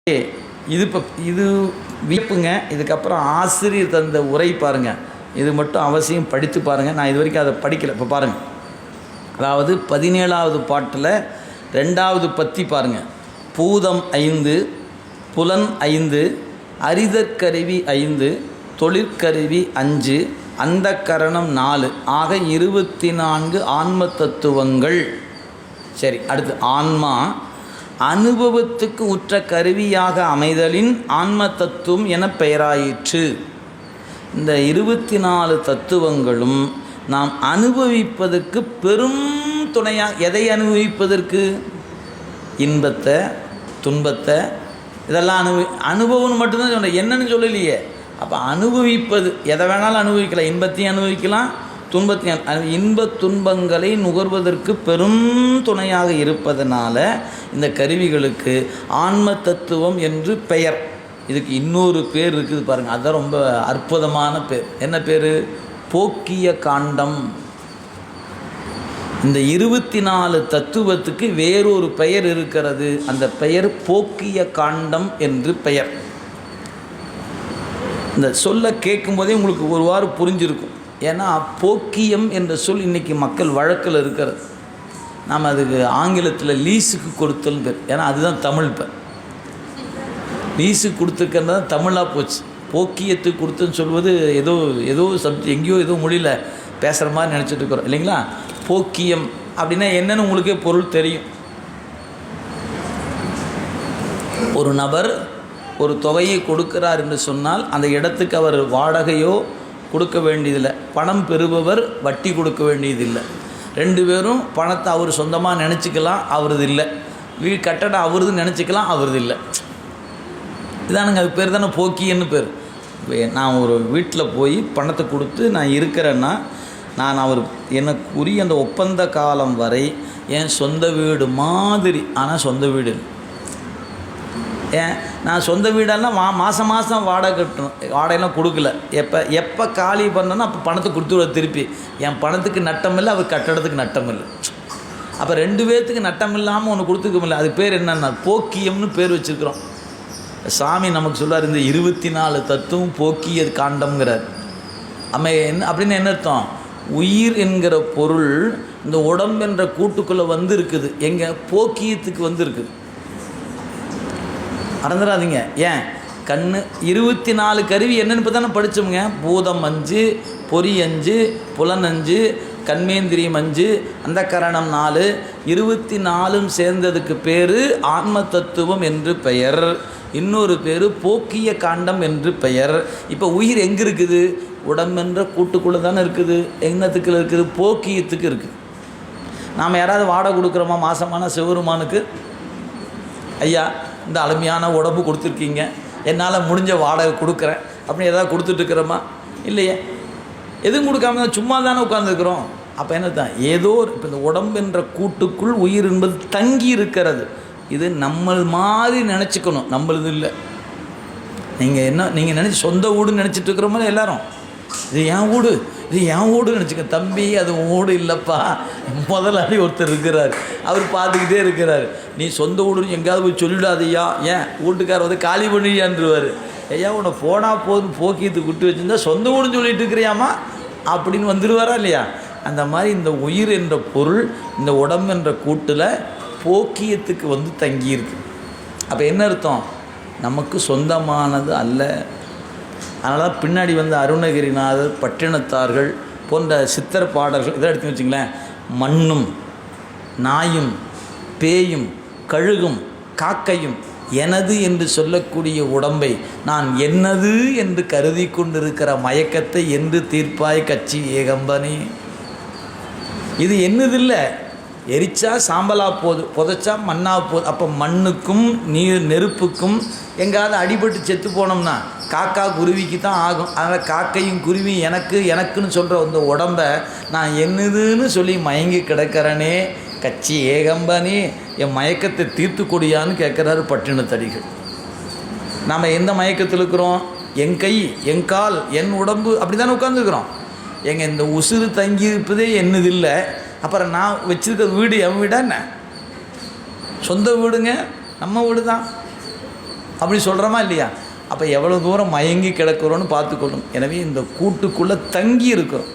இது வியப்புங்க. இதுக்கப்புறம் ஆசிரியர் தந்த உரை பாருங்கள், இது மட்டும் அவசியம் படித்து பாருங்கள். நான் இது வரைக்கும் அதை படிக்கலை, இப்போ பாருங்கள். அதாவது 17வது பாட்டில் 2வது பத்தி பாருங்கள். பூதம் 5, புலன் 5, அறிதற்கருவி 5, தொழிற்கருவி 5, அந்த கரணம் 4, ஆக 24 ஆன்ம தத்துவங்கள். சரி, அடுத்து ஆன்மா அனுபவத்துக்கு உற்ற கருவியாக அமைதலின் ஆன்ம தத்துவம் என பெயராயிற்று. இந்த 24 தத்துவங்களும் நாம் அனுபவிப்பதற்கு பெரும் துணையாக, எதை அனுபவிப்பதற்கு? இன்பத்தை, துன்பத்தை, இதெல்லாம் அனுபவம்னு மட்டும்தான் சொல்கிறேன், என்னன்னு சொல்லலையே. அப்போ அனுபவிப்பது எதை வேணாலும் அனுபவிக்கலாம். இன்பத்தையும் அனுபவிக்கலாம், துன்பத்தையும். இன்பத் துன்பங்களை நுகர்வதற்கு பெரும் துணையாக இருப்பதனால இந்த கருவிகளுக்கு ஆன்ம தத்துவம் என்று பெயர். இதுக்கு இன்னொரு பேர் இருக்குது பாருங்கள், அதுதான் ரொம்ப அற்புதமான பேர். என்ன பேர்? போக்கிய காண்டம். இந்த 24 தத்துவத்துக்கு வேறொரு பெயர் இருக்கிறது. அந்த பெயர் போக்கிய காண்டம் என்று பெயர். இந்த சொல்ல கேட்கும்போதே உங்களுக்கு ஒருவாறு புரிஞ்சிருக்கும். ஏன்னா போக்கியம் என்ற சொல் இன்றைக்கி மக்கள் வழக்கில் இருக்கிறது. நாம் அதுக்கு ஆங்கிலத்தில் லீஸுக்கு கொடுத்தல் பேர். ஏன்னா அதுதான் தமிழ். இப்போ லீஸுக்கு கொடுத்துருக்கிறது தான் தமிழாக போச்சு. போக்கியத்துக்கு கொடுத்துன்னு சொல்வது ஏதோ எங்கேயோ ஏதோ மொழியில் பேசுகிற மாதிரி நினச்சிட்டு இருக்கிறோம் இல்லைங்களா? போக்கியம் அப்படின்னா என்னென்னு உங்களுக்கே பொருள் தெரியும். ஒரு நபர் ஒரு தொகையை கொடுக்கிறார் என்று சொன்னால் அந்த இடத்துக்கு அவர் வாடகையோ கொடுக்க வேண்டியதில்லை, பணம் பெறுபவர் வட்டி கொடுக்க வேண்டியதில்லை. 2 பேரும் பணத்தை அவர் சொந்தமாக நினச்சிக்கலாம், அவரது இல்லை. வீடு கட்டடம் அவரது நினச்சிக்கலாம், அவரது இல்லை. இதானுங்க அது பேர் தானே போக்கியன்னு பேர். நான் ஒரு வீட்டில் போய் பணத்தை கொடுத்து நான் இருக்கிறேன்னா, நான் அவர் எனக்குரிய அந்த ஒப்பந்த காலம் வரை என் சொந்த வீடு மாதிரி. ஆனால் சொந்த வீடு ஏன் நான் சொந்த வீடெல்லாம் மாதம் வாடகை கட்டணும். வாடகைலாம் கொடுக்கல. எப்போ காலி பண்ணணும் அப்போ பணத்தை கொடுத்துருவ திருப்பி. என் பணத்துக்கு நட்டம் இல்லை, அவர் கட்டடத்துக்கு நட்டம் இல்லை. அப்போ 2 பேர்த்துக்கு நட்டம் இல்லாமல் ஒன்று கொடுத்துக்க இல்லை. அது பேர் என்னென்னா போக்கியம்னு பேர் வச்சுருக்குறோம். சாமி நமக்கு சொல்கிறார், இந்த 24 தத்துவம் போக்கிய காண்டம்ங்கிறார். என்ன அப்படின்னு என்ன அர்த்தம்? உயிர் என்கிற பொருள் இந்த உடம்பென்ற கூட்டுக்குள்ளே வந்து இருக்குது. எங்கள் போக்கியத்துக்கு வந்து இருக்குது. மறந்துடாதீங்க. ஏன் கண்ணு 24 கருவி என்னென்னு இப்போ தானே படித்தோமுங்க. பூதம் 5, பொறி 5, புலன் 5, கண்மேந்திரியம் 5, அந்த கரணம் 4, 24 சேர்ந்ததுக்கு பேர் ஆன்ம தத்துவம் என்று பெயர். இன்னொரு பேர் போக்கிய காண்டம் என்று பெயர். இப்போ உயிர் எங்கே இருக்குது? உடம்பென்ற கூட்டுக்குள்ளே தானே இருக்குது. எண்ணத்துக்கு இருக்குது, போக்கியத்துக்கு இருக்குது. நாம் யாராவது வாடகை கொடுக்குறோமா மாதமான சிவருமானுக்கு? ஐயா இந்த அருமையான உடம்பு கொடுத்துருக்கீங்க, என்னால் முடிஞ்ச வாடகை கொடுக்குறேன் அப்படின்னு ஏதாவது கொடுத்துட்ருக்குறோமா? இல்லையே. எதுவும் கொடுக்காம தான் சும்மா தானே உட்காந்துருக்குறோம். அப்போ என்ன தான் ஏதோ இப்போ இந்த உடம்பென்ற கூட்டுக்குள் உயிர் என்பது தங்கி இருக்கிறது. இது நம்ம மாதிரி நினச்சிக்கணும், நம்மளது இல்லை. நீங்கள் நினச்சி சொந்த வீடுன்னு நினச்சிட்டு இருக்கிற மாதிரி எல்லோரும் இது என் வீடு நினச்சிக்க. தம்பி அது வீடு இல்லைப்பா, முதலாளி ஒருத்தர் இருக்கிறார், அவர் பார்த்துக்கிட்டே இருக்கிறார். நீ சொந்த வீடுன்னு எங்கேயாவது போய் சொல்லிடாதையா, ஏன் வீட்டுக்காரர் வந்து காலி பண்ணியான்ருவார். ஐயா உன்னை போனால் போதும் போக்கியத்துக்கு விட்டு வச்சுருந்தா சொந்த வீடுன்னு சொல்லிட்டு இருக்கிறியாமா அப்படின்னு வந்துடுவாரா இல்லையா? அந்த மாதிரி இந்த உயிர் என்ற பொருள் இந்த உடம்பு என்ற கூட்டில் போக்கியத்துக்கு வந்து தங்கியிருக்கு. அப்போ என்ன அர்த்தம்? நமக்கு சொந்தமானது அல்ல. அதனால தான் பின்னாடி வந்து அருணகிரிநாதர், பட்டினத்தார்கள் போன்ற சித்தர் பாடல்கள் இதை எடுத்து வச்சிங்களேன். மண்ணும் நாயும் பேயும் கழுகும் காக்கையும் எனது என்று சொல்லக்கூடிய உடம்பை நான் என்னது என்று கருதி கொண்டிருக்கிற மயக்கத்தை என்று தீர்ப்பாய் கச்சி ஏகம்பனே. இது என்னதில்லை, எரிச்சா சாம்பலா போகுது, புதைச்சா மண்ணா போகுது. அப்போ மண்ணுக்கும் நெருப்புக்கும் எங்காவது அடிபட்டு செத்து போனோம்னா காக்கா குருவிக்கு தான் ஆகும். அதனால் காக்கையும் குருவியும் எனக்குன்னு சொல்கிற அந்த உடம்பை நான் என்னதுன்னு சொல்லி மயங்கி கிடக்கிறனே கச்சி ஏகம்பனே, என் மயக்கத்தை தீர்த்து கொடியான்னு கேட்குறாரு பட்டினத்தடிகள். நாம் எந்த மயக்கத்தில் இருக்கிறோம்? என் கை, என் கால், என் உடம்பு அப்படி தானே உட்காந்துருக்குறோம். எங்கள் இந்த உசுறு தங்கி இருப்பதே என்னதில்லை. அப்புறம் நான் வச்சுருக்க வீடு என் வீடா என்ன? சொந்த வீடுங்க, நம்ம வீடு தான். அப்படி சொல்கிறோமா இல்லையா? அப்போ எவ்வளோ தூரம் மயங்கி கிடக்கிறோன்னு பார்த்துக்கணும். எனவே இந்த கூட்டுக்குள்ளே தங்கி இருக்கிறோம்.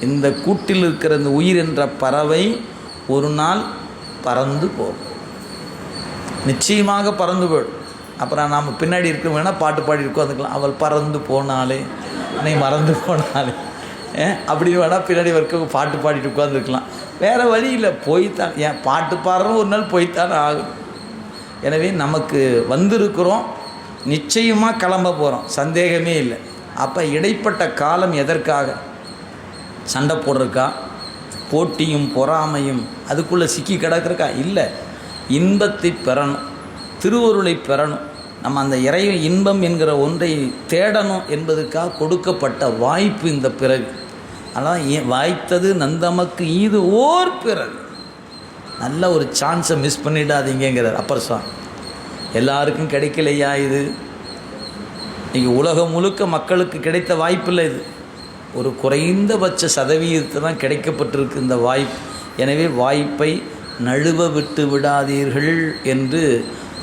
இந்த கூட்டில் இருக்கிற இந்த உயிர் என்ற பறவை ஒரு நாள் பறந்து போகும், நிச்சயமாக பறந்து போயிடும். அப்புறம் நாம் பின்னாடி இருக்க வேணால் பாட்டு பாடி உட்காந்துக்கலாம், அவள் பறந்து போனாலே நீ மறந்து போனாலே அப்படின்னு வேணால் பின்னாடி வரைக்கும் பாட்டு பாடிட்டு உட்காந்துருக்கலாம். வேறு வழி இல்லை, போய்த்தான். ஏன் பாட்டு பாடுறோம், ஒரு நாள் போய்த்தானே ஆகும். எனவே நமக்கு வந்திருக்கிறோம், நிச்சயமாக கிளம்ப போகிறோம், சந்தேகமே இல்லை. அப்போ இடைப்பட்ட காலம் எதற்காக? சண்டை போடுறக்கா? போட்டியும் பொறாமையும் அதுக்குள்ளே சிக்கி கிடக்கிறக்கா? இல்லை, இன்பத்தை பெறணும், திருவருளை பெறணும். நம்ம அந்த இறை இன்பம் என்கிற ஒன்றை தேடணும் என்பதுக்காக கொடுக்கப்பட்ட வாய்ப்பு இந்த பிறவி. அதனால் வாய்த்தது நந்தமக்கு இது ஓர் பிறவி. நல்ல ஒரு சான்ஸை மிஸ் பண்ணிடாதீங்கிறார் அப்பர் சுவாமி. எல்லாருக்கும் கிடைக்கலையா இது? இன்றைக்கி உலகம் முழுக்க மக்களுக்கு கிடைத்த வாய்ப்பில்லை இது. ஒரு குறைந்தபட்ச சதவீதத்தை தான் கிடைக்கப்பட்டிருக்கு இந்த வாய்ப்பு. எனவே வாய்ப்பை நழுவ விட்டு விடாதீர்கள் என்று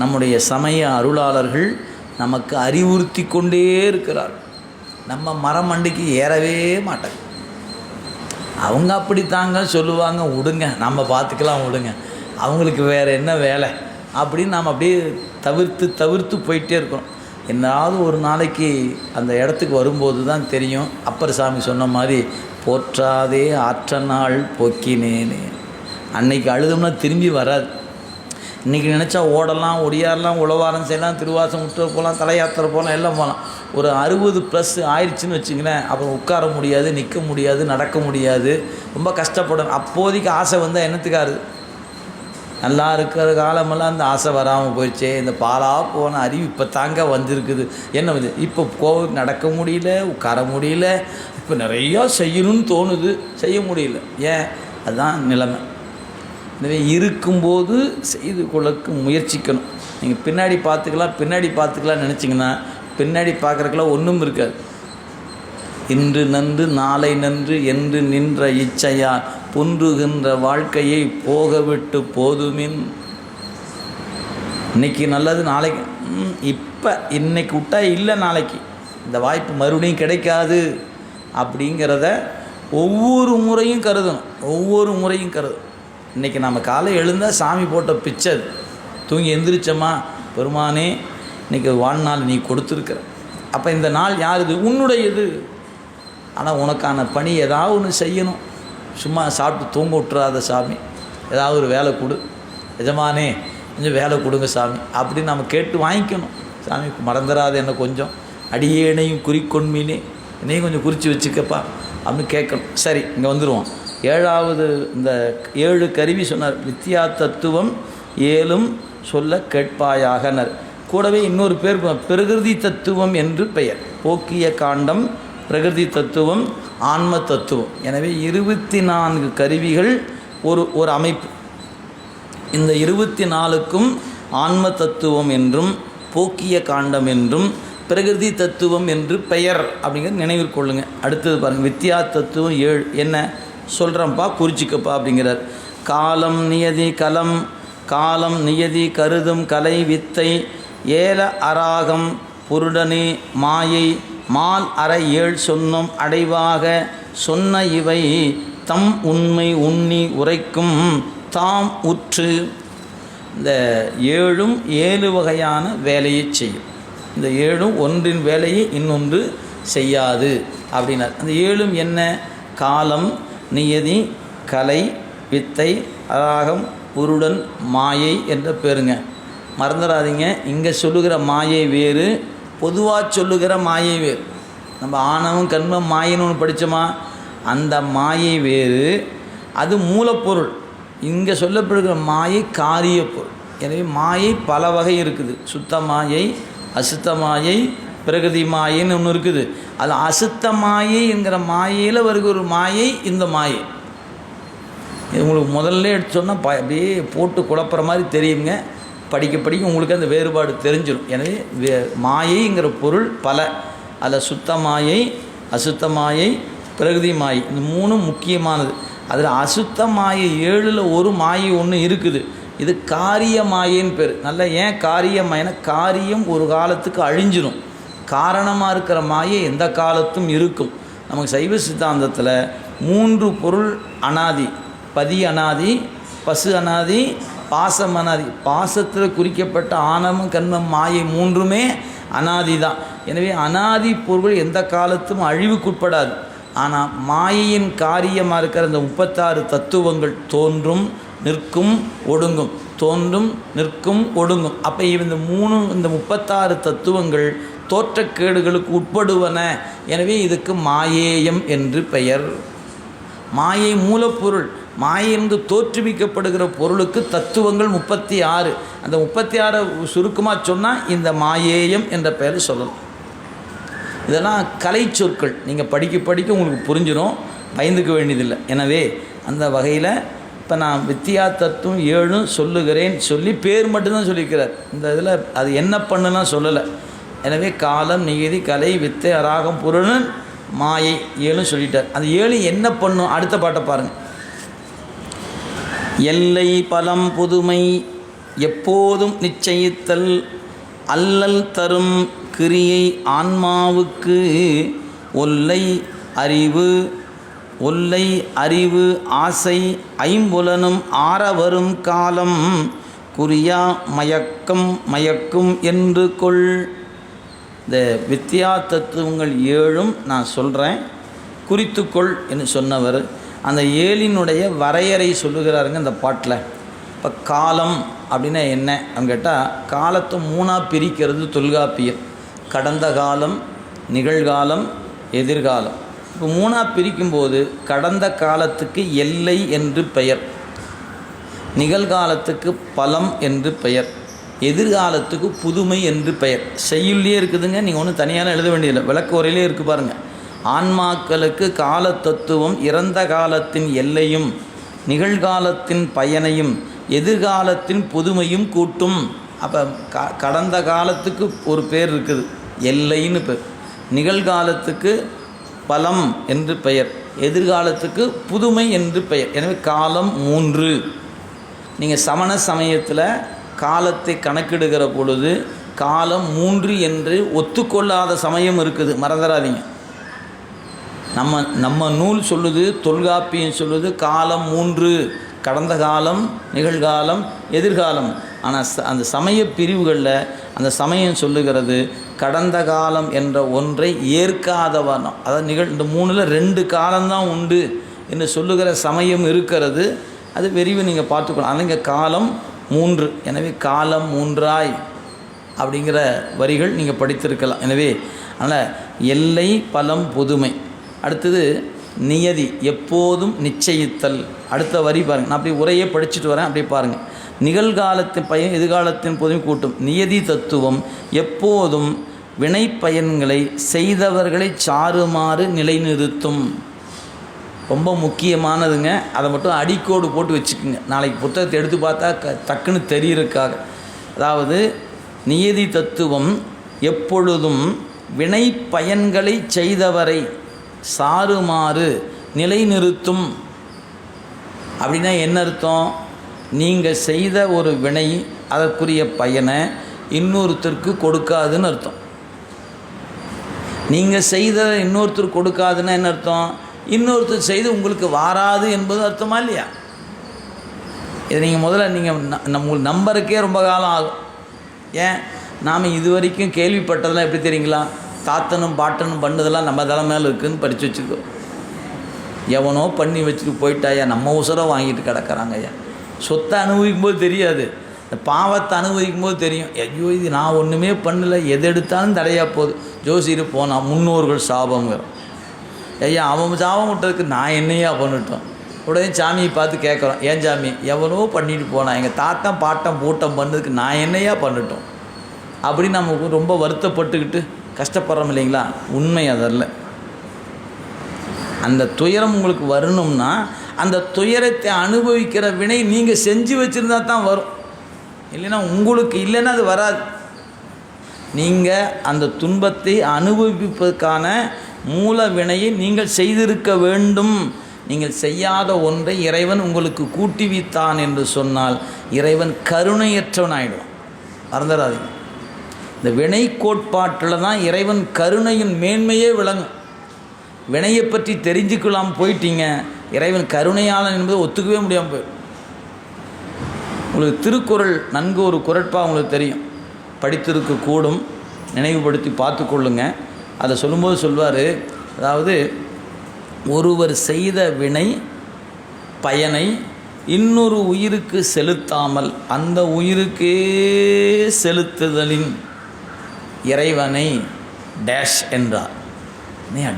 நம்முடைய சமய அருளாளர்கள் நமக்கு அறிவுறுத்தி கொண்டே இருக்கிறார்கள். நம்ம மரம் மண்டிக்கு ஏறவே மாட்டாங்க. அவங்க அப்படித்தாங்க சொல்லுவாங்க, விடுங்க நம்ம பார்த்துக்கலாம், விடுங்க, அவங்களுக்கு வேறு என்ன வேலை அப்படின்னு நாம் அப்படியே தவிர்த்து போயிட்டே இருக்கிறோம். என்னாவது ஒரு நாளைக்கு அந்த இடத்துக்கு வரும்போது தான் தெரியும். அப்பர் சாமி சொன்ன மாதிரி, போற்றாதே ஆற்ற நாள் போக்கினேனே. அன்னைக்கு அழுதோம்னா திரும்பி வராது. இன்றைக்கி நினச்சா ஓடலாம், ஒடியாரலாம், உழவாரம் செய்யலாம், திருவாசம் முற்ற போகலாம், தலை யாத்திரை போகலாம், எல்லாம் போகலாம். ஒரு 60+ ஆயிடுச்சுன்னு வச்சுங்களேன், அப்புறம் உட்கார முடியாது, நிற்க முடியாது, நடக்க முடியாது, ரொம்ப கஷ்டப்படும். அப்போதைக்கு ஆசை வந்தால் என்னத்துக்காரு? நல்லா இருக்கிற காலமெல்லாம் அந்த ஆசை வராமல் போயிடுச்சே. இந்த பாலாக போன அறிவு இப்போ தாங்க வந்திருக்குது. என்ன வந்து இப்போ நடக்க முடியல, உட்கார முடியல, இப்போ நிறையா செய்யணும்னு தோணுது, செய்ய முடியல. ஏன்? அதுதான் நிலைமை. எனவே இருக்கும்போது செய்து கொள்ளக்கு முயற்சிக்கணும். நீங்கள் பின்னாடி பார்த்துக்கலாம்னு நினச்சிங்கன்னா பின்னாடி பார்க்குறக்கெல்லாம் ஒன்றும் இருக்காது. இன்று நன்று நாளை நன்று என்று நின்ற இச்சையால் புன்றுகின்ற வாழ்க்கையை போக விட்டு போதுமின். இன்றைக்கி நல்லது, நாளைக்கு இன்னைக்கு விட்டா இல்லை, நாளைக்கு இந்த வாய்ப்பு மறுபடியும் கிடைக்காது அப்படிங்கிறத ஒவ்வொரு முறையும் கருதணும். இன்றைக்கி நம்ம காலை எழுந்தால் சாமி போட்ட பிச்சை, தூங்கி எந்திரிச்சோமா, பெருமானே இன்றைக்கி வாழ்நாள் நீ கொடுத்துருக்குற, அப்போ இந்த நாள் யாருது? உன்னுடையது. ஆனால் உனக்கான பணி ஏதாவது ஒன்று செய்யணும். சும்மா சாப்பிட்டு தூங்க விட்டுறாத சாமி, ஏதாவது ஒரு வேலை கொடு, எஜமானே கொஞ்சம் வேலை கொடுங்க சாமி அப்படின்னு நம்ம கேட்டு வாங்கிக்கணும். சாமி மறந்துடாத என்ன கொஞ்சம், அடியேனையும் குறிக்கொண்மீனே என்னையும் கொஞ்சம் குறித்து வச்சுக்கப்பா அப்படின்னு கேட்கணும். சரி, இங்கே வந்துடுவோம். 7வது இந்த 7 கருவி சொன்னார். வித்யா தத்துவம் 7ம் சொல்ல கேட்பாயாகனர். கூடவே இன்னொரு பேர் பிரகிருதி தத்துவம் என்று பெயர். போக்கிய காண்டம், பிரகிருதி தத்துவம், ஆன்ம தத்துவம். எனவே 24 கருவிகள் ஒரு அமைப்பு. இந்த 24க்கும் ஆன்ம தத்துவம் என்றும் போக்கிய காண்டம் என்றும் பிரகிருதி தத்துவம் என்று பெயர் அப்படிங்கிறது நினைவில் கொள்ளுங்கள். அடுத்தது பாருங்கள், வித்யா தத்துவம் 7 என்ன சொல்கிறப்பா, குறிச்சிக்கப்பா அப்படிங்கிறார். காலம் நியதி கலம், காலம் நியதி கருதும் கலை வித்தை, ஏல அராகம் புருடனே மாயை, மால் அறை 7 சொன்னும் அடைவாக சொன்ன இவை தம் உண்மை உண்ணி உரைக்கும் தாம் உற்று. இந்த 7ம் 7 வகையான வேலையை செய்யும். இந்த 7ம் ஒன்றின் வேலையை இன்னொன்று செய்யாது அப்படின்னார். அந்த 7ம் என்ன? காலம், நியதி, கலை, வித்தை, அராகம், புருடன், மாயை என்ற பேருங்க. மறந்துடாதீங்க, இங்கே சொல்லுகிற மாயை வேறு, பொதுவாக சொல்லுகிற மாயை வேறு. நம்ம ஆணவம் கண்மம் மாயின்னு ஒன்று படித்தோமா, அந்த மாயை வேறு, அது மூலப்பொருள். இங்கே சொல்லப்படுகிற மாயை காரிய பொருள். எனவே மாயை பல வகை இருக்குது. சுத்த மாயை, அசுத்த மாயை, பிரகிருதி மாயைன்னு ஒன்று இருக்குது. அது அசுத்த மாயை என்கிற மாயையில் வருகிற ஒரு மாயை இந்த மாயை. இது உங்களுக்கு முதல்ல எடுத்து சொன்னால் அப்படியே போட்டு குழப்புற மாதிரி தெரியுங்க. படிக்க உங்களுக்கு அந்த வேறுபாடு தெரிஞ்சிடும். எனவே மாயைங்கிற பொருள் பல. அதில் சுத்த மாயை, அசுத்த மாயை, பிரகிருதி மாயை, இந்த 3ம் முக்கியமானது. அதில் அசுத்த மாயை 7ல் ஒரு மாயை ஒன்று இருக்குது. இது காரிய மாயைன்னு பேர். நல்லா ஏன் காரிய மாயனா, காரியம் ஒரு காலத்துக்கு அழிஞ்சிடும், காரணமாக இருக்கிற மாயை எந்த காலத்தும் இருக்கும். நமக்கு சைவ சித்தாந்தத்தில் 3 பொருள் அனாதி: பதி அனாதி, பசு அனாதி, பாசம் அனாதி. பாசத்தில் குறிக்கப்பட்ட ஆணவம், கண்மம், மாயை 3மே அனாதி தான். எனவே அனாதி பொருள் எந்த காலத்தும் அழிவுக்குட்படாது. ஆனால் மாயையின் காரியமாக இருக்கிற இந்த 36 தத்துவங்கள் தோன்றும், நிற்கும், ஒடுங்கும், தோன்றும், நிற்கும், ஒடுங்கும். அப்போ இந்த 36 தத்துவங்கள் தோற்றக்கேடுகளுக்கு உட்படுவன. எனவே இதுக்கு மாயேயம் என்று பெயர். மாயை மூலப்பொருள். மாயை என்று தோற்றுவிக்கப்படுகிற பொருளுக்கு தத்துவங்கள் 36. அந்த 36 சுருக்கமாக சொன்னால் இந்த மாயேயம் என்ற பெயர் சொல்லலாம். இதெல்லாம் கலை சொற்கள். நீங்கள் படிக்க உங்களுக்கு புரிஞ்சிடும், பயந்துக்க வேண்டியதில்லை. எனவே அந்த வகையில் இப்போ நான் வித்தியா தத்துவம் 7 சொல்லுகிறேன் சொல்லி பேர் மட்டும்தான் சொல்லியிருக்கிறார். இந்த இதில் அது என்ன பண்ணுன்னா சொல்லலை. எனவே காலம், நியதி, கலை, வித்தை, அராகம், புருணன், மாயை 7 சொல்லிட்டார். அந்த 7 என்ன பண்ணும்? அடுத்த பாட்டை பாருங்கள். எல்லை, பலம், புதுமை, எப்போதும் நிச்சயித்தல், அல்லல் தரும் கிரியை ஆன்மாவுக்கு, ஒல்லை அறிவு ஆசை ஐம்புலனும் ஆரவரும் காலம், குறியா மயக்கும் என்று கொள். இந்த வித்தியா தத்துவங்கள் 7 நான் சொல்கிறேன், குறித்துக்கொள் என்று சொன்னவர் அந்த 7னுடைய வரையறை சொல்லுகிறாருங்க இந்த பாட்டில். இப்போ காலம் அப்படின்னா என்ன அப்படின்னு கேட்டால், காலத்தை 3ஆக பிரிக்கிறது தொல்காப்பியம். கடந்த காலம், நிகழ்காலம், எதிர்காலம். இப்போ 3ஆக பிரிக்கும்போது கடந்த காலத்துக்கு எல்லை என்று பெயர், நிகழ்காலத்துக்கு பலம் என்று பெயர், எதிர்காலத்துக்கு புதுமை என்று பெயர். செய்யுள்ளே இருக்குதுங்க, நீங்கள் ஒன்றும் தனியாக எழுத வேண்டியதில்லை, விளக்க உரையிலே இருக்குது பாருங்கள். ஆன்மாக்களுக்கு கால தத்துவம் இறந்த காலத்தின் எல்லையும், நிகழ்காலத்தின் பயனையும், எதிர்காலத்தின் புதுமையும் கூட்டும். அப்போ கடந்த காலத்துக்கு ஒரு பேர் இருக்குது, எல்லைன்னு பேர். நிகழ்காலத்துக்கு பலம் என்று பெயர், எதிர்காலத்துக்கு புதுமை என்று பெயர். எனவே காலம் 3. நீங்கள் சமண சமயத்தில் காலத்தை கணக்கிடுகிற பொழுது காலம் 3 என்று ஒத்துக்கொள்ளாத சமயம் இருக்குது, மறந்துடாதீங்க. நம்ம நூல் சொல்லுது, தொல்காப்பியம் சொல்லுது காலம் 3, கடந்த காலம், நிகழ்காலம், எதிர்காலம். ஆனால் அந்த சமய பிரிவுகளில் அந்த சமயம் சொல்லுகிறது கடந்த காலம் என்ற ஒன்றை ஏற்காதவனம். அதாவது இந்த 3ல் 2 காலம்தான் உண்டு என்று சொல்லுகிற சமயம் இருக்கிறது. அது விரிவு நீங்கள் பார்த்துக்கணும். ஆனால் இங்கே காலம் 3. எனவே காலம் 3ஆய் அப்படிங்கிற வரிகள் நீங்கள் படித்திருக்கலாம். எனவே அதனால் எல்லை, பலம், புதுமை. அடுத்தது நியதி, எப்போதும் நிச்சயித்தல். அடுத்த வரி பாருங்கள், நான் அப்படி உரையே படிச்சுட்டு வரேன், அப்படியே பாருங்கள். நிகழ்காலத்தின் பயன், எதிர்காலத்தின் புதுமை கூட்டும். நியதி தத்துவம் எப்போதும் வினை பயன்களை செய்தவர்களை சாருமாறு நிலைநிறுத்தும். ரொம்ப முக்கியமானதுங்க, அதை மட்டும் அடிக்கோடு போட்டு வச்சுக்குங்க, நாளைக்கு புத்தகத்தை எடுத்து பார்த்தா டக்குன்னு தெரியறதுக்காக. அதாவது நியதி தத்துவம் எப்பொழுதும் வினை பயன்களை செய்தவரை சாருமாறு நிலைநிறுத்தும். அப்படின்னா என்ன அர்த்தம்? நீங்கள் செய்த ஒரு வினை அதற்குரிய பயனை இன்னொருத்தருக்கு கொடுக்காதுன்னு அர்த்தம். நீங்கள் செய்த இன்னொருத்தர் கொடுக்காதுன்னா என்ன அர்த்தம்? இன்னொருத்தர் செய்து உங்களுக்கு வாராது என்பது அர்த்தமா இல்லையா? இதை நீங்கள் முதல்ல உங்களுக்கு நம்பருக்கே ரொம்ப காலம் ஆகும். ஏன்? நாம் இது வரைக்கும் கேள்விப்பட்டதெல்லாம் எப்படி தெரியுங்களா? தாத்தனும் பாட்டனும் பண்ணதெல்லாம் நம்ம தலை மேலே இருக்குதுன்னு படித்து வச்சுக்கோ. எவனோ பண்ணி வச்சுட்டு போயிட்டாயா, நம்ம உசரம் வாங்கிட்டு கிடக்கிறாங்க ஐயா. சொத்தை அனுபவிக்கும் போது தெரியாது, இந்த பாவத்தை அனுபவிக்கும் போது தெரியும். ஐயோ இது நான் ஒன்றுமே பண்ணலை, எது எடுத்தாலும் தடையாக போகுது. ஜோசியர் போனால் முன்னோர்கள் சாபங்கிறோம். ஐயா அவன் சாபம் விட்டதுக்கு நான் என்னையா பண்ணிட்டோம்? உடனே சாமியை பார்த்து கேட்குறோம், ஏன் சாமி எவனோ பண்ணிட்டு போனான், எங்கள் தாத்தன் பாட்டம் பூட்டம் பண்ணதுக்கு நான் என்னையா பண்ணிட்டோம் அப்படின்னு நமக்கு ரொம்ப வருத்தப்பட்டுக்கிட்டு கஷ்டப்படுறோம் இல்லைங்களா? உண்மை அதல்ல. அந்த துயரம் உங்களுக்கு வரணும்னா அந்த துயரத்தை அனுபவிக்கிற வினை நீங்கள் செஞ்சு வச்சுருந்தா தான் வரும். இல்லைன்னா உங்களுக்கு இல்லைன்னா அது வராது. நீங்கள் அந்த துன்பத்தை அனுபவிப்பதற்கான மூல வினையை நீங்கள் செய்திருக்க வேண்டும். நீங்கள் செய்யாத ஒன்றை இறைவன் உங்களுக்கு கூட்டி வைத்தான் என்று சொன்னால் இறைவன் கருணையற்றவன் ஆகிடுவான். மறந்துடாதீங்க. இந்த வினை கோட்பாட்டில் தான் இறைவன் கருணையின் மேன்மையே விளங்கும். வினையை பற்றி தெரிஞ்சுக்கலாம் போயிட்டீங்க, இறைவன் கருணையாளன் என்பதை ஒத்துக்கவே முடியாமல் போயிடும். உங்களுக்கு திருக்குறள் நன்கு ஒரு குறட்பா உங்களுக்கு தெரியும், படித்திருக்க கூடும், நினைவுபடுத்தி பார்த்து கொள்ளுங்க. அதை சொல்லும்போது சொல்வார், அதாவது ஒருவர் செய்த வினை பயனை இன்னொரு உயிருக்கு செலுத்தாமல் அந்த உயிருக்கே செலுத்துதலின் இறைவனை டேஷ் என்றார்.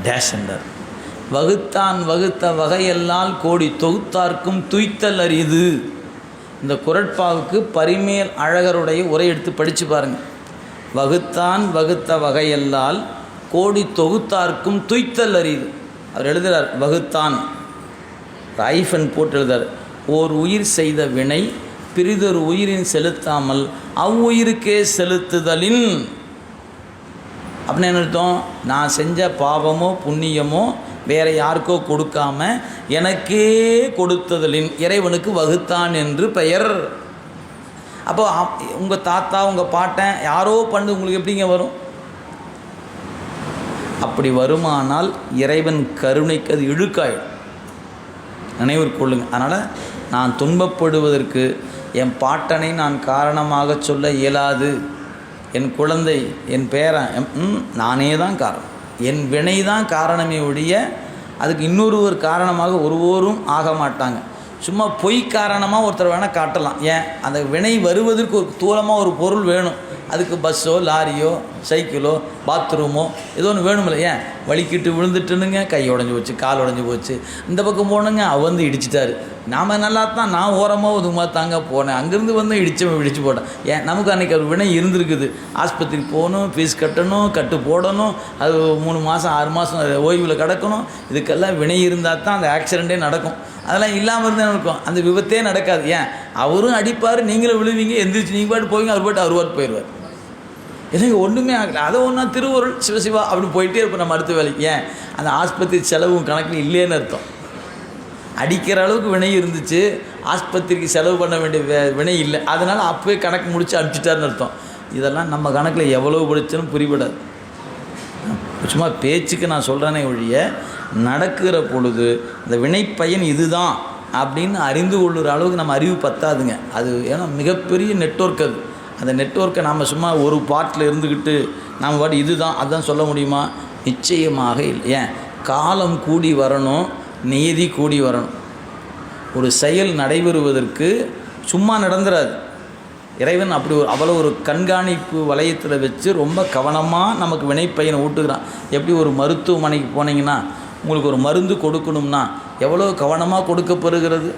டேஷ் என்றார். வகுத்தான் வகுத்த வகையெல்லாம் கோடி தொகுத்தார்க்கும் துய்த்தல் அரிது. இந்த குறட்பாவுக்கு பரிமேல் அழகருடைய உரை எடுத்து படித்து பாருங்கள். வகுத்தான் வகுத்த வகையெல்லாம் கோடி தொகுத்தார்க்கும் துய்த்தல் அரிது. அவர் எழுதுகிறார், வகுத்தான் ஐஃபன் போட்டு எழுதுறார், ஓர் உயிர் செய்த வினை பிறிதொரு உயிரின் செலுத்தாமல் அவ்வுயிருக்கே செலுத்துதலின். அப்படின்னு என்ன அர்த்தம்? நான் செஞ்ச பாவமோ புண்ணியமோ வேறு யாருக்கோ கொடுக்காம எனக்கே கொடுத்ததலின் இறைவனுக்கு வகுத்தான் என்று பெயர். அப்போ உங்கள் தாத்தா உங்கள் பாட்டன் யாரோ பண்ணு உங்களுக்கு எப்படிங்க வரும்? அப்படி வருமானால் இறைவன் கருணைக்கு அது இழுக்காயிடும். நினைவிற்கு கொள்ளுங்கள். அதனால் நான் துன்பப்படுவதற்கு என் பாட்டனை நான் காரணமாக சொல்ல இயலாது. என் குழந்தை, என் பேரன், நானே தான் காரணம். என் வினை தான் காரணமே ஒழிய அதுக்கு இன்னொருவர் காரணமாக ஒருவரும் ஆக மாட்டாங்க. சும்மா பொய் காரணமாக ஒருத்தர் வேணால் காட்டலாம். ஏன்? அந்த வினை வருவதற்கு ஒரு தூரமாக ஒரு பொருள் வேணும். அதுக்கு பஸ்ஸோ லாரியோ சைக்கிளோ பாத்ரூமோ ஏதோ ஒன்று வேணுமில்ல. ஏன்? வலிக்கிட்டு விழுந்துட்டுனுங்க, கை உடஞ்சி போச்சு, கால் உடஞ்சி போச்சு, இந்த பக்கம் போனேங்க வந்து இடிச்சிட்டாரு. நாம் நல்லா தான், நான் ஓரமாக ஒதுமாக தாங்க போனேன், அங்கேருந்து வந்து இடித்து போட்டேன். ஏன்? நமக்கு அன்றைக்கி ஒரு வினை இருந்திருக்குது. ஆஸ்பத்திரிக்கு போகணும், ஃபீஸ் கட்டணும், கட்டு போடணும், அது 3 மாதம் 6 மாதம் ஓய்வில் கிடக்கணும். இதுக்கெல்லாம் வினை இருந்தால் தான் அந்த ஆக்சிடெண்ட்டே நடக்கும். அதெல்லாம் இல்லாமல் இருந்தால் இருக்கும், அந்த விபத்தே நடக்காது. ஏன்? அவரும் அடிப்பார், நீங்களும் விழுவீங்க, எந்திரிச்சு நீங்கள் பாட்டு போவீங்க, அவர் பாட்டு போயிடுவார். எனக்கு ஒன்றுமே ஆகலை. அதை ஒன்றா திருவருள் சிவசிவா அப்படி போயிட்டே இருப்போம் நம்ம அடுத்த வேலைக்கு. ஏன்? அந்த ஆஸ்பத்திரி செலவும் கணக்கில் இல்லைன்னு அர்த்தம். அடிக்கிற அளவுக்கு வினை இருந்துச்சு, ஆஸ்பத்திரிக்கு செலவு பண்ண வேண்டிய வினை இல்லை, அதனால் அப்போவே கணக்கு முடித்து அனுப்பிச்சிட்டாருன்னு அர்த்தம். இதெல்லாம் நம்ம கணக்கில் எவ்வளவு படித்தாலும் புரிபடாது. சும்மா பேச்சுக்கு நான் சொல்கிறேனே ஒழிய நடக்கிற பொழுது இந்த வினைப்பயன் இதுதான் அப்படின்னு அறிந்து கொள்ளுற அளவுக்கு நம்ம அறிவு பத்தாதுங்க. அது ஏன்னா மிகப்பெரிய நெட்வொர்க் அது. அந்த நெட்வொர்க்கை நாம் சும்மா ஒரு பாட்டில் இருந்துக்கிட்டு நாம் பாட்டு இதுதான் அதுதான் சொல்ல முடியுமா? நிச்சயமாக இல்லை. ஏன்? காலம் கூடி வரணும், நியதி கூடி வரணும். ஒரு செயல் நடைபெறுவதற்கு சும்மா நடந்துடாது. இறைவன் அப்படி அவ்வளோ ஒரு கண்காணிப்பு வளையத்தில் வச்சு ரொம்ப கவனமாக நமக்கு வினைப்பயனை ஊட்டுகிறான். எப்படி ஒரு மருத்துவமனைக்கு போனீங்கன்னா உங்களுக்கு ஒரு மருந்து கொடுக்கணும்னா எவ்வளோ கவனமாக கொடுக்கப்படுகிறது.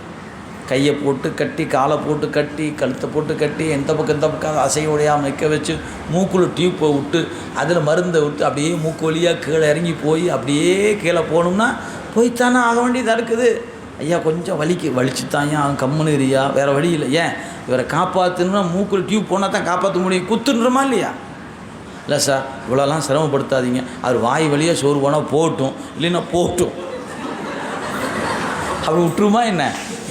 கையை போட்டு கட்டி, காலை போட்டு கட்டி, கழுத்தை போட்டு கட்டி, எந்த பக்கம் அசைய உடையாமல் நிற்க வச்சு மூக்குள்ள டியூப்பை விட்டு அதில் மருந்தை விட்டு அப்படியே மூக்கு வழியாக கீழே இறங்கி போய் அப்படியே கீழே போகணும்னா போய்த்தானே ஆக வேண்டியதாக இருக்குது. ஐயா கொஞ்சம் வலிச்சுத்தாங்க அவன் கம்முன்னு இருயா, வேறு வழி இல்லை. ஏன்? இவரை காப்பாற்றணும்னா மூக்குள்ள டியூப் போனால் தான் காப்பாற்ற முடியும். குத்துன்றமா இல்லையா? இல்லை சார் இவ்வளோலாம் சிரமப்படுத்தாதீங்க, அவர் வாய் வழியாக சோறு போனால் போகட்டும், இல்லைன்னா போகட்டும், அப்படி விட்டுருமா என்ன?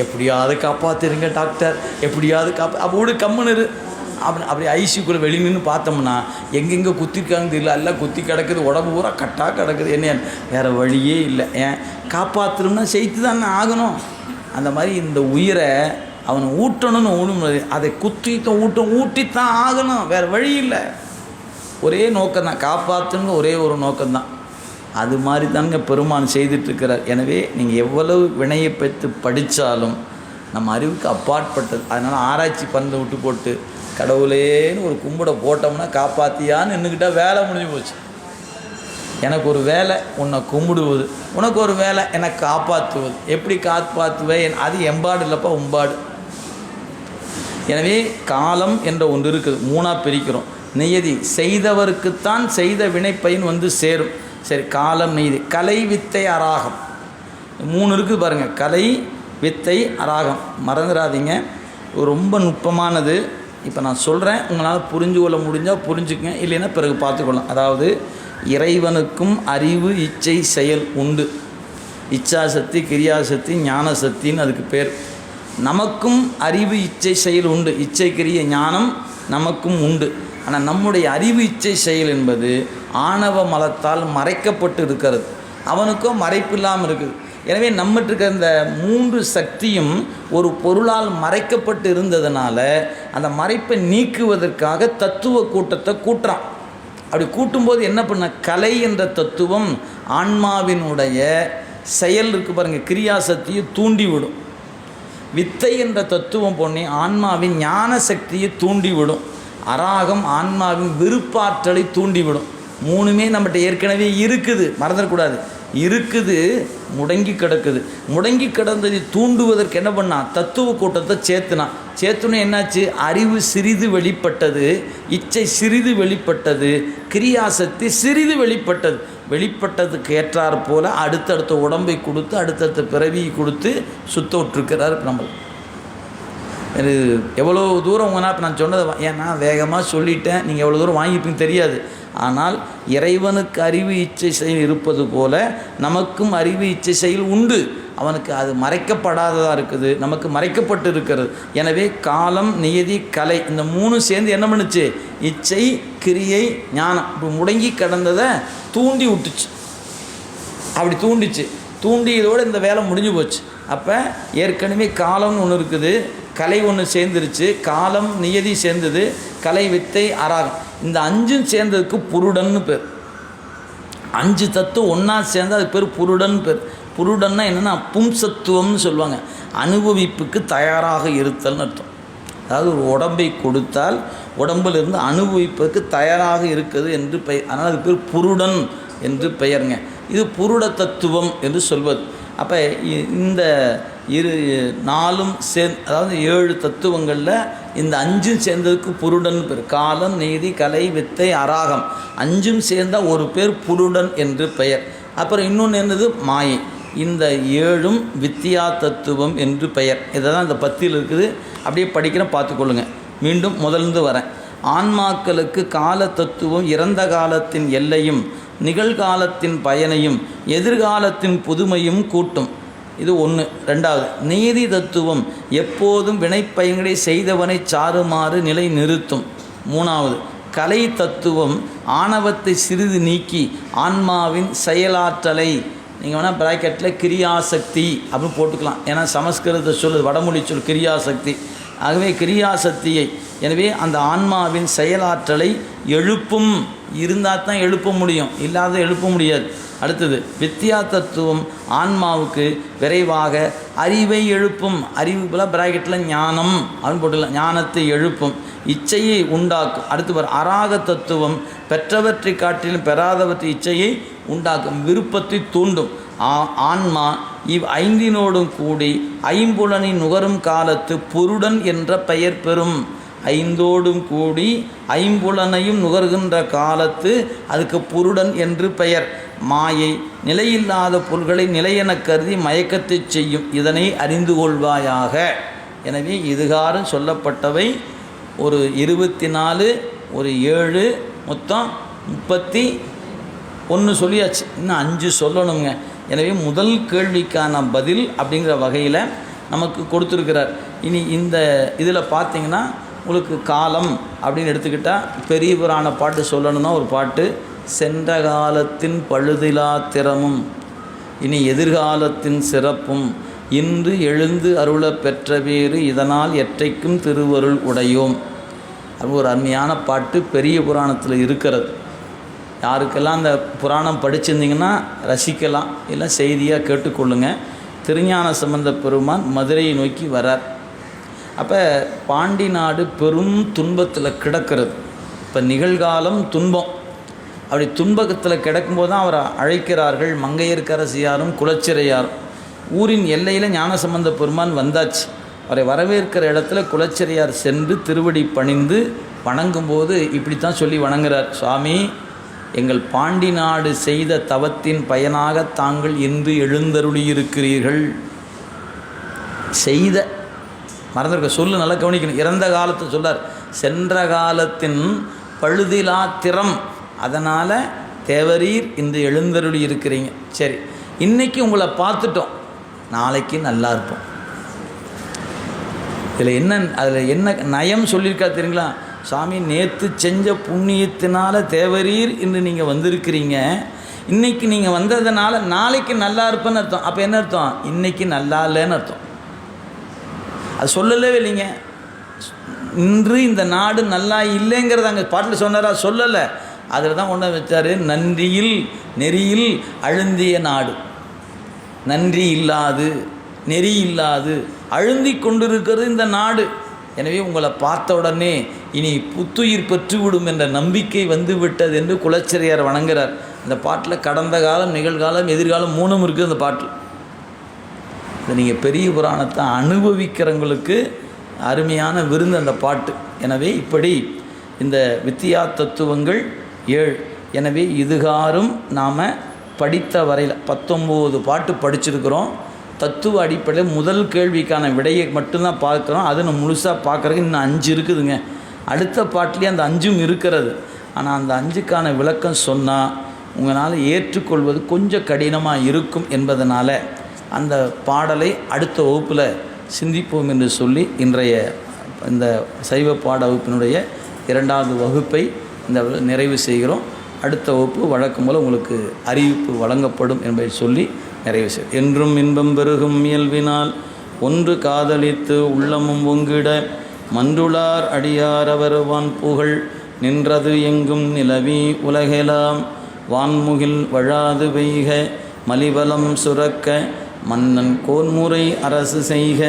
எப்படியாவது காப்பாற்றிருங்க டாக்டர், எப்படியாவது அப்போ விடு கம்முன்னு அப்படி ஐசியூக்குள்ளே வெளியே நின்று பார்த்தோம்னா எங்கெங்கே குத்திருக்காங்கன்னு தெரியல, எல்லாம் குத்தி கிடக்குது, உடம்பு பூரா கட்டாக கிடக்குது. என்ன வேறு வழியே இல்லை. ஏன்? காப்பாற்றணும்னா செய்து தானே ஆகணும். அந்த மாதிரி இந்த உயிரை அவனை ஊட்டணும்னு ஒன்றும், அதை ஊட்டித்தான் ஆகணும், வேறு வழி இல்லை. ஒரே நோக்கம்தான், காப்பாற்றணுங்க, ஒரே ஒரு நோக்கம்தான். அது மாதிரி தாங்க பெருமான் செய்துட்ருக்கிறார். எனவே நீங்கள் எவ்வளவு வினையை பெற்று படித்தாலும் நம்ம அறிவுக்கு அப்பாற்பட்டது. அதனால் ஆராய்ச்சி பண்ண விட்டு போட்டு கடவுளேன்னு ஒரு கும்பிட போட்டோம்னா காப்பாற்றியான்னு நின்றுக்கிட்டால் வேலை முடிஞ்சு போச்சு. எனக்கு ஒரு வேலை உன்னை கும்பிடுவது, உனக்கு ஒரு வேலை என்னை காப்பாற்றுவது. எப்படி காப்பாற்றுவேன்? அது எம்பாடு இல்லைப்பா, உம்பாடு. எனவே காலம் என்ற ஒன்று இருக்குது, 3ஆக பிரிக்கிறோம். நியதி செய்தவருக்குத்தான் செய்த வினைப்பயன் வந்து சேரும். சரி, காலம் நெய்தி, கலை வித்தை அராகம் 3 இருக்குது பாருங்கள். கலை வித்தை அராகம் மறந்துடாதீங்க, ரொம்ப நுட்பமானது. இப்போ நான் சொல்கிறேன், உங்களால் புரிஞ்சு கொள்ள முடிஞ்சால் புரிஞ்சுக்கங்க, இல்லைன்னா பிறகு பார்த்துக்கொள்ளலாம். அதாவது இறைவனுக்கும் அறிவு இச்சை செயல் உண்டு. இச்சாசக்தி, கிரியாசக்தி, ஞானசக்தின்னு அதுக்கு பேர். நமக்கும் அறிவு இச்சை செயல் உண்டு, இச்சை கிரிய ஞானம் நமக்கும் உண்டு. ஆனால் நம்முடைய அறிவு இச்சை செயல் என்பது ஆணவ மலத்தால் மறைக்கப்பட்டு இருக்கிறது, அவனுக்கும் மறைப்பு இல்லாமல் இருக்குது. எனவே நம்மகிட்ட இருக்கிற இந்த 3 சக்தியும் ஒரு பொருளால் மறைக்கப்பட்டு இருந்ததுனால அந்த மறைப்பை நீக்குவதற்காக தத்துவ கூட்டத்தை கூட்டுறான். அப்படி கூட்டும்போது என்ன பண்ண, கலை என்ற தத்துவம் ஆன்மாவினுடைய செயல் இருக்குது பாருங்கள், கிரியாசக்தியை தூண்டிவிடும். வித்தை என்ற தத்துவம் பொண்ணி ஆன்மாவின் ஞான சக்தியை தூண்டிவிடும். அராகம் ஆன்மாவின் விருப்பாற்றலை தூண்டிவிடும். 3மே நம்மகிட்ட ஏற்கனவே இருக்குது, மறந்துடக்கூடாது, இருக்குது, முடங்கி கிடக்குது. முடங்கி கிடந்ததை தூண்டுவதற்கு என்ன பண்ணான், தத்துவ கூட்டத்தை சேர்த்துனான். சேர்த்துனா என்னாச்சு, அறிவு சிறிது வெளிப்பட்டது, இச்சை சிறிது வெளிப்பட்டது, கிரியாசக்தி சிறிது வெளிப்பட்டது. வெளிப்பட்டதுக்கு ஏற்றார் போல் அடுத்தடுத்த உடம்பை கொடுத்து அடுத்தடுத்த பிறவியை கொடுத்து சுத்த விட்டுருக்கிறார். நம்ம இது எவ்வளோ தூரம் உங்கள்னா இப்போ நான் சொன்னதை ஏன்னா வேகமாக சொல்லிட்டேன், நீங்கள் எவ்வளோ தூரம் வாங்கிப்பீங்க தெரியாது. ஆனால் இறைவனுக்கு அறிவு இச்சை செயல் இருப்பது போல நமக்கும் அறிவு இச்சை செயல் உண்டு. அவனுக்கு அது மறைக்கப்படாததாக இருக்குது, நமக்கு மறைக்கப்பட்டு இருக்கிறது. எனவே காலம், நியதி, கலை இந்த 3 சேர்ந்து என்ன பண்ணுச்சு, இச்சை, கிரியை, ஞானம் இப்போ முடங்கி கிடந்ததை தூண்டி விட்டுச்சு. அப்படி தூண்டிச்சு, தூண்டியதோடு இந்த வேலை முடிஞ்சு போச்சு. அப்போ ஏற்கனவே காலம்னு ஒன்று இருக்குது, கலை ஒன்று சேர்ந்துருச்சு, காலம் நியதி சேர்ந்தது, கலை வித்தை அராகம், இந்த 5ம் சேர்ந்ததுக்கு புருடன்னு பேர். 5 தத்துவம் ஒன்றா சேர்ந்து அதுக்கு பேர் புருடன் பேர். புருடன்னா என்னென்னா பும்சத்துவம்னு சொல்லுவாங்க, அனுபவிப்புக்கு தயாராக இருத்தல்னு அர்த்தம். அதாவது ஒரு உடம்பை கொடுத்தால் உடம்பிலிருந்து அனுபவிப்பதற்கு தயாராக இருக்குது என்று பெயர். அதனால் அது பேர் புருடன் என்று பெயருங்க. இது புருட தத்துவம் என்று சொல்வது. அப்போ இந்த 4ம் அதாவது 7 தத்துவங்களில் இந்த 5ம் சேர்ந்ததுக்கு புருடன் பேர். காலம், நீதி, கலை, வித்தை, அராகம் 5ம் சேர்ந்தால் ஒரு பேர் புருடன் என்று பெயர். அப்புறம் இன்னொன்று என்னது, மாயை. இந்த 7ம் வித்தியா தத்துவம் என்று பெயர். இதை தான் இந்த 10ல் இருக்குது. அப்படியே படிக்கிறேன், பார்த்துக்கொள்ளுங்க. மீண்டும் முதல்ந்து வரேன். ஆன்மாக்களுக்கு கால தத்துவம் இறந்த காலத்தின் எல்லையும் நிகழ்காலத்தின் பயனையும் எதிர்காலத்தின் புதுமையும் கூட்டும். இது 1. 2வது, நீதி தத்துவம் எப்போதும் வினைப்பயன்களை செய்தவனை சாருமாறு நிலை நிறுத்தும். 3வது, கலை தத்துவம் ஆணவத்தை சிறிது நீக்கி ஆன்மாவின் செயலாற்றலை, நீங்கள் வேணால் பிராக்கெட்டில் கிரியாசக்தி அப்படின்னு போட்டுக்கலாம், ஏன்னா சமஸ்கிருத சொல், வடமொழி சொல் கிரியாசக்தி. ஆகவே கிரியாசக்தியை, எனவே அந்த ஆன்மாவின் செயலாற்றலை எழுப்பும். இருந்தால் தான் எழுப்ப முடியும், இல்லாத எழுப்ப முடியாது. அடுத்தது, வித்தியா தத்துவம் ஆன்மாவுக்கு விரைவாக அறிவை எழுப்பும். அறிவு போல பிராக்கெட்டில் ஞானம் அப்படின்னு போட்டுக்கலாம், ஞானத்தை எழுப்பும், இச்சையை உண்டாக்கும். அடுத்து அராக தத்துவம் பெற்றவற்றை காட்டிலும் பெறாதவற்றை இச்சையை உண்டாக்கும், விருப்பத்தை தூண்டும். ஆன்மா 5னோடும் கூடி 5புலனை நுகரும் காலத்து புருடன் என்ற பெயர் பெறும். 5ஓடும் கூடி 5புலனையும் நுகர்கின்ற காலத்து அதுக்கு புருடன் என்று பெயர். மாயை நிலையில்லாத பொருள்களை நிலையென கருதி மயக்கத்தை செய்யும், இதனை அறிந்து கொள்வாயாக. எனவே இதுகாரும் சொல்லப்பட்டவை ஒரு 24, ஒரு 7, மொத்தம் 31 சொல்லியாச்சு. இன்னும் 5 சொல்லணுங்க. எனவே முதல் கேள்விக்கான பதில் அப்படிங்கிற வகையில் நமக்கு கொடுத்துருக்கிறார். இனி இந்த இதில் பார்த்திங்கன்னா உங்களுக்கு காலம் அப்படின்னு எடுத்துக்கிட்டால் பெரிய புராண பாட்டு சொல்லணும்னா ஒரு பாட்டு, சென்ற காலத்தின் பழுதிலா திறமும் இனி எதிர்காலத்தின் சிறப்பும் இன்று எழுந்து அருள பெற்ற வேறு இதனால் எற்றைக்கும் திருவருள் உடையோம். அது ஒரு அருமையான பாட்டு, பெரிய புராணத்தில் இருக்கிறது. யாருக்கெல்லாம் அந்த புராணம் படிச்சிருந்தீங்கன்னா ரசிக்கலாம், இல்லை செய்தியாக கேட்டுக்கொள்ளுங்க. திருஞான சம்பந்த பெருமான் மதுரையை நோக்கி வரார். அப்போ பாண்டி நாடு பெரும் துன்பத்தில் கிடக்கிறது. இப்போ நிகழ்காலம் துன்பம். அப்படி துன்பத்தில் கிடக்கும்போது தான் அவரை அழைக்கிறார்கள் மங்கையர்க்கரசியாரும் குலச்சிறையாரும். ஊரின் எல்லையில் ஞானசம்பந்த பெருமான் வந்தாச்சு. அவரை வரவேற்கிற இடத்துல குலச்சிறையார் சென்று திருவடி பணிந்து வணங்கும்போது இப்படித்தான் சொல்லி வணங்குறார். சுவாமி, எங்கள் பாண்டி நாடு செய்த தவத்தின் பயனாக தாங்கள் இன்று எழுந்தருளியிருக்கிறீர்கள். செய்த மறந்துருக்க சொல்லு, நல்லா கவனிக்கணும். இறந்த காலத்தை சொல்லார், சென்ற காலத்தின் பழுதிலா திறம், அதனால் தேவரீர் இன்று எழுந்தருளி இருக்கிறீங்க. சரி, இன்றைக்கி உங்களை பார்த்துட்டோம், நாளைக்கு நல்லா இருப்போம். அதில் என்ன நயம் சொல்லியிருக்கா தெரியுங்களா? சாமி, நேற்று செஞ்ச புண்ணியத்தினால தேவரீர் இன்று நீங்கள் வந்திருக்கிறீங்க, இன்றைக்கி நீங்கள் வந்ததுனால நாளைக்கு நல்லா இருப்பேன்னு அர்த்தம். அப்போ என்ன அர்த்தம்? இன்றைக்கி நல்லா இல்லைன்னு அர்த்தம். அது சொல்லவே இல்லைங்க. இன்று இந்த நாடு நல்லா இல்லைங்கிறது அங்கே பாட்டில் சொன்னாரா? சொல்லலை. அதில் தான் கொண்டு வச்சார், நன்றியில் நெறியில் அழுந்திய நாடு. நன்றி இல்லாது, நெறி இல்லாது அழுந்தி கொண்டிருக்கிறது இந்த நாடு. எனவே உங்களை பார்த்த உடனே இனி புத்துயிர் பெற்றுவிடும் என்ற நம்பிக்கை வந்து விட்டது என்று குலச்சிறையார் வணங்குகிறார். இந்த பாட்டில் கடந்த காலம், நிகழ்காலம், எதிர்காலம் மூணும் இருக்குது அந்த பாட்டில். இதை நீங்கள் பெரிய புராணத்தை அனுபவிக்கிறவங்களுக்கு அருமையான விருந்து அந்த பாட்டு. எனவே இப்படி இந்த வித்தியா தத்துவங்கள் 7. எனவே இதுகாரும் நாம் படித்த வரையில் 19 பாட்டு படிச்சிருக்கிறோம். தத்துவ அடிப்படையில் முதல் கேள்விக்கான விடையை மட்டும்தான் பார்க்குறோம். அது நம்ம முழுசாக பார்க்குறதுக்கு இன்னும் 5 இருக்குதுங்க. அடுத்த பாட்டிலே அந்த 5ம் இருக்கிறது. ஆனால் அந்த 5க்கான விளக்கம் சொன்னால் உங்களால் ஏற்றுக்கொள்வது கொஞ்சம் கடினமாக இருக்கும் என்பதனால் அந்த பாடலை அடுத்த வகுப்பில் சிந்திப்போம் என்று சொல்லி இன்றைய இந்த சைவ பாட வகுப்பினுடைய 2வது வகுப்பை இந்த நிறைவு செய்கிறோம். அடுத்த வகுப்பு வழக்கம் போல் உங்களுக்கு அறிவிப்பு வழங்கப்படும் என்பதை சொல்லி நிறைவு செய்யும். என்றும் இன்பம் பெருகும் இயல்பினால் ஒன்று காதலித்து உள்ளமும் ஒங்கிட மன்றுளார் அடியார் அவர் வான் புகழ் நின்றது எங்கும் நிலவி உலகெலாம் வான்முகில் வழாது பெய்க மலிவலம் சுரக்க மன்னன் கோன்முறை அரசு செய்க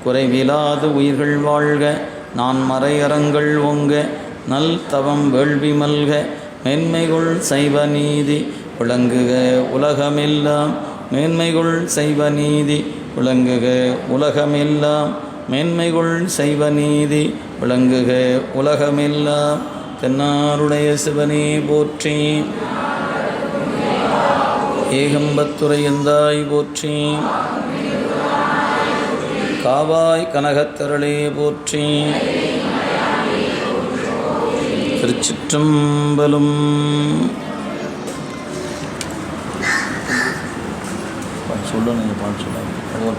குறைவிலாது உயிர்கள் வாழ்க நான் மறையறங்கள் ஓங்க நல் தவம் வேள்வி மல்க மேன்மைகுள் சைவ நீதி விளங்குக உலகமெல்லாம் மேன்மைகுள் சைவ நீதி விளங்குக உலகமெல்லாம் மேன்மைகுள் சைவ நீதி விளங்குக உலகமெல்லாம். தென்னாருடைய சிவனே போற்றி, ஏகம்பத்துரையந்தாய் போற்றி, காவாய் கனகத்தரளே போற்றி. திருச்சிற்றம்பலம். சொல்லணும், பாட்டு சொல்லுங்கள்.